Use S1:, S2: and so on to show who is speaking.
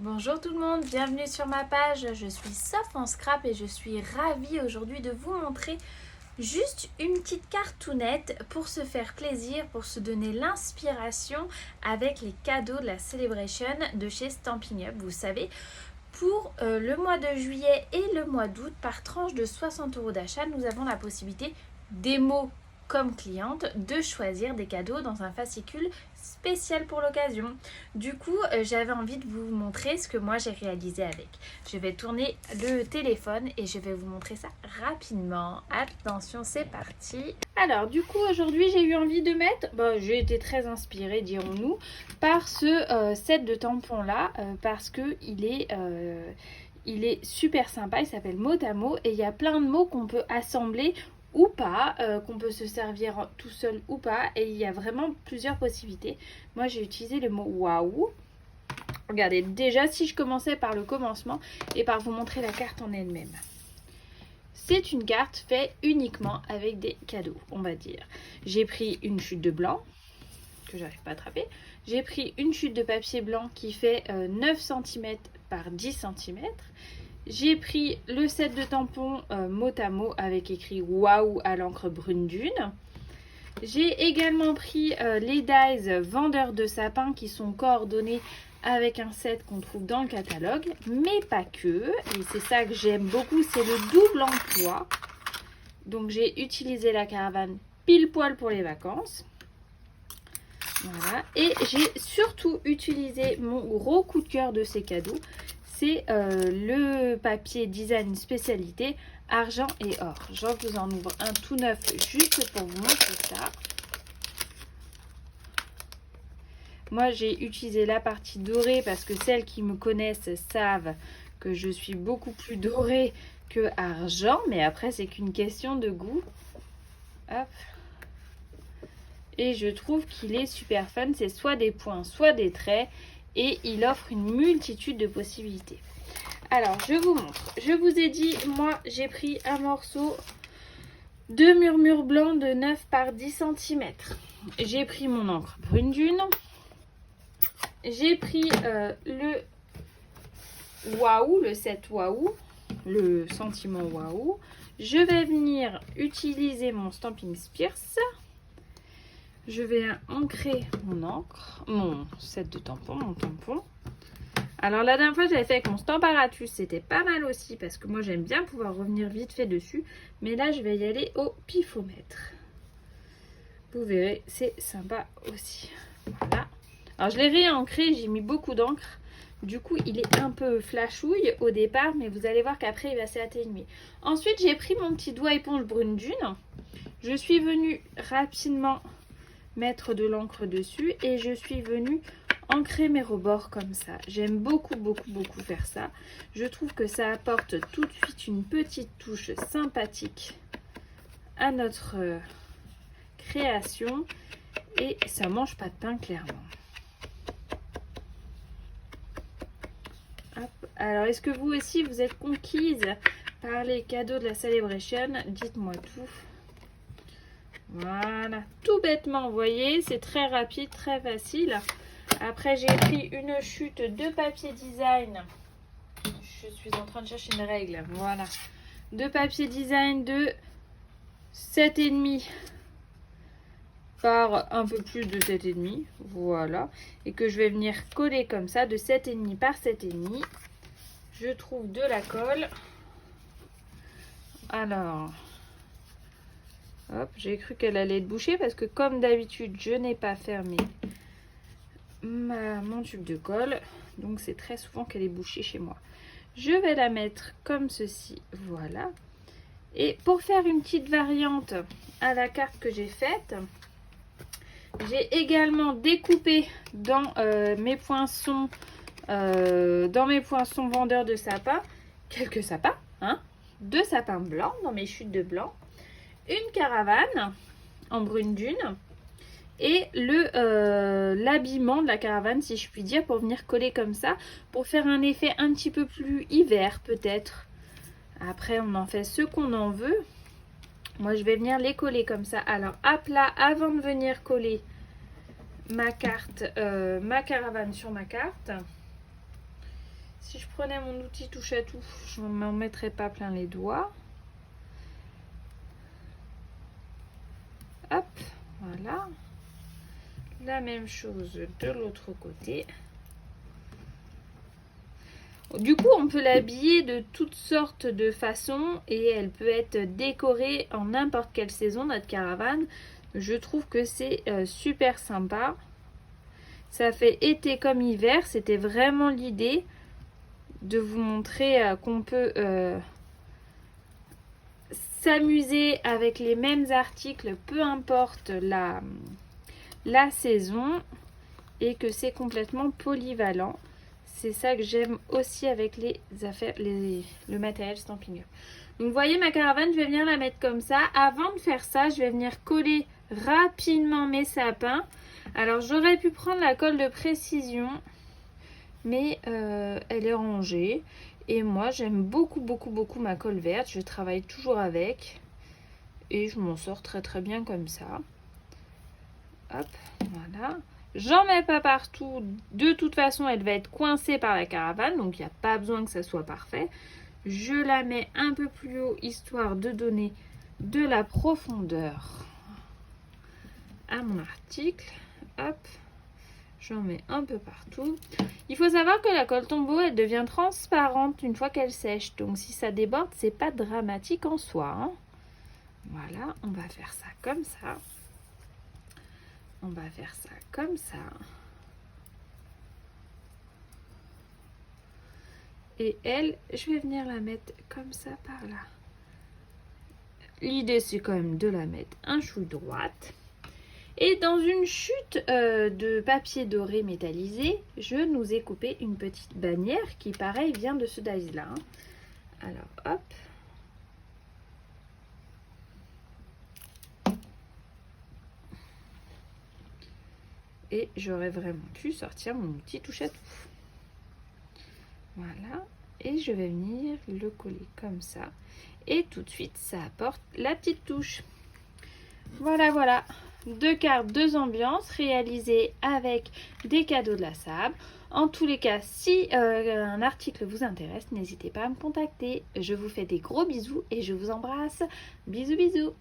S1: Bonjour tout le monde, bienvenue sur ma page, je suis Soph en Scrap et je suis ravie aujourd'hui de vous montrer juste une petite cartoonette pour se faire plaisir, pour se donner l'inspiration avec les cadeaux de la Celebration de chez Stampin' Up. Vous savez, pour le mois de juillet et le mois d'août, par tranche de 60 € d'achat, nous avons la possibilité, démo comme cliente, de choisir des cadeaux dans un fascicule spécial pour l'occasion. Du coup, j'avais envie de vous montrer ce que moi j'ai réalisé avec. Je vais tourner le téléphone et je vais vous montrer ça rapidement. Attention, c'est parti. Alors, du coup, aujourd'hui, j'ai eu envie de mettre, j'ai été très inspirée, dirons-nous, par ce set de tampons là, parce que il est super sympa. Il s'appelle mot à mot et il y a plein de mots qu'on peut assembler ou pas, qu'on peut se servir tout seul ou pas, et il y a vraiment plusieurs possibilités. Moi j'ai utilisé le mot waouh. Regardez, déjà si je commençais par le commencement et par vous montrer la carte en elle-même, c'est une carte faite uniquement avec des cadeaux, on va dire. J'ai pris une chute de blanc que j'arrive pas à attraper, j'ai pris une chute de papier blanc qui fait 9 cm par 10 cm. J'ai pris le set de tampons mot à mot avec écrit waouh à l'encre brune dune. J'ai également pris les dies vendeurs de sapin qui sont coordonnés avec un set qu'on trouve dans le catalogue, mais pas que. Et c'est ça que j'aime beaucoup, c'est le double emploi. Donc j'ai utilisé la caravane pile poil pour les vacances. Voilà. Et j'ai surtout utilisé mon gros coup de cœur de ces cadeaux. C'est le papier design spécialité argent et or. Je vous en ouvre un tout neuf juste pour vous montrer ça. Moi j'ai utilisé la partie dorée parce que celles qui me connaissent savent que je suis beaucoup plus dorée que argent. Mais après c'est qu'une question de goût. Hop. Et je trouve qu'il est super fun. C'est soit des points, soit des traits. Et il offre une multitude de possibilités. Alors, je vous montre. Je vous ai dit, moi, j'ai pris un morceau de murmure blanc de 9 par 10 cm. J'ai pris mon encre brune dune. J'ai pris le waouh, le set waouh, le sentiment waouh. Je vais venir utiliser mon Stampin' Spears. Je vais ancrer mon encre, mon set de tampons, mon tampon. Alors la dernière fois j'avais fait avec mon Stamparatus, c'était pas mal aussi parce que moi j'aime bien pouvoir revenir vite fait dessus. Mais là je vais y aller au pifomètre. Vous verrez, c'est sympa aussi. Voilà. Alors je l'ai réancré, j'ai mis beaucoup d'encre. Du coup il est un peu flashouille au départ, mais vous allez voir qu'après il va s'atténuer. Ensuite j'ai pris mon petit doigt éponge brune dune. Je suis venue rapidement mettre de l'encre dessus et je suis venue ancrer mes rebords comme ça. J'aime beaucoup faire ça. Je trouve que ça apporte tout de suite une petite touche sympathique à notre création et ça mange pas de pain clairement. Hop. Alors est-ce que vous aussi vous êtes conquise par les cadeaux de la Celebration? Dites-moi tout. Voilà, tout bêtement, vous voyez, c'est très rapide, très facile. Après, j'ai pris une chute de papier design. Je suis en train de chercher une règle. Voilà. De papier design de 7,5 par un peu plus de 7,5. Voilà. Et que je vais venir coller comme ça, de 7,5 par 7,5. Je trouve de la colle. Alors... Hop, j'ai cru qu'elle allait être bouchée parce que comme d'habitude, je n'ai pas fermé mon tube de colle. Donc c'est très souvent qu'elle est bouchée chez moi. Je vais la mettre comme ceci, voilà. Et pour faire une petite variante à la carte que j'ai faite, j'ai également découpé dans mes poinçons vendeurs de sapins, quelques sapins, hein, 2 sapins blancs dans mes chutes de blanc. Une caravane en brune dune et l'habillement de la caravane, si je puis dire, pour venir coller comme ça, pour faire un effet un petit peu plus hiver peut-être. Après on en fait ce qu'on en veut. Moi je vais venir les coller comme ça. Alors à plat, avant de venir coller ma carte, ma caravane sur ma carte, Si je prenais mon outil touche à tout, je ne m'en mettrais pas plein les doigts. Hop, voilà. La même chose de l'autre côté. Du coup, on peut l'habiller de toutes sortes de façons et elle peut être décorée en n'importe quelle saison, notre caravane. Je trouve que c'est super sympa. Ça fait été comme hiver. C'était vraiment l'idée de vous montrer qu'on peut s'amuser avec les mêmes articles, peu importe la saison, et que c'est complètement polyvalent. C'est ça que j'aime aussi avec les affaires, le matériel Stampin' Up. Donc vous voyez ma caravane, je vais venir la mettre comme ça. Avant de faire ça, je vais venir coller rapidement mes sapins. Alors j'aurais pu prendre la colle de précision, mais elle est rangée. Et moi j'aime beaucoup ma colle verte. Je travaille toujours avec. Et je m'en sors très bien comme ça. Hop, voilà. J'en mets pas partout. De toute façon, elle va être coincée par la caravane. Donc, il n'y a pas besoin que ça soit parfait. Je la mets un peu plus haut, histoire de donner de la profondeur à mon article. Hop, j'en mets un peu partout. Il faut savoir que la colle tombeau, elle devient transparente une fois qu'elle sèche. Donc, si ça déborde, c'est pas dramatique en soi, hein. Voilà, on va faire ça comme ça. On va faire ça comme ça. Et elle, je vais venir la mettre comme ça par là. L'idée, c'est quand même de la mettre un chouille droite. Et dans une chute de papier doré métallisé, je nous ai coupé une petite bannière qui, pareil, vient de ce dies-là. Alors, hop. Et j'aurais vraiment pu sortir mon outil touche à tout. Voilà. Et je vais venir le coller comme ça. Et tout de suite, ça apporte la petite touche. Voilà. 2 cartes, 2 ambiances réalisées avec des cadeaux de la sable. En tous les cas, si un article vous intéresse, n'hésitez pas à me contacter. Je vous fais des gros bisous et je vous embrasse. Bisous.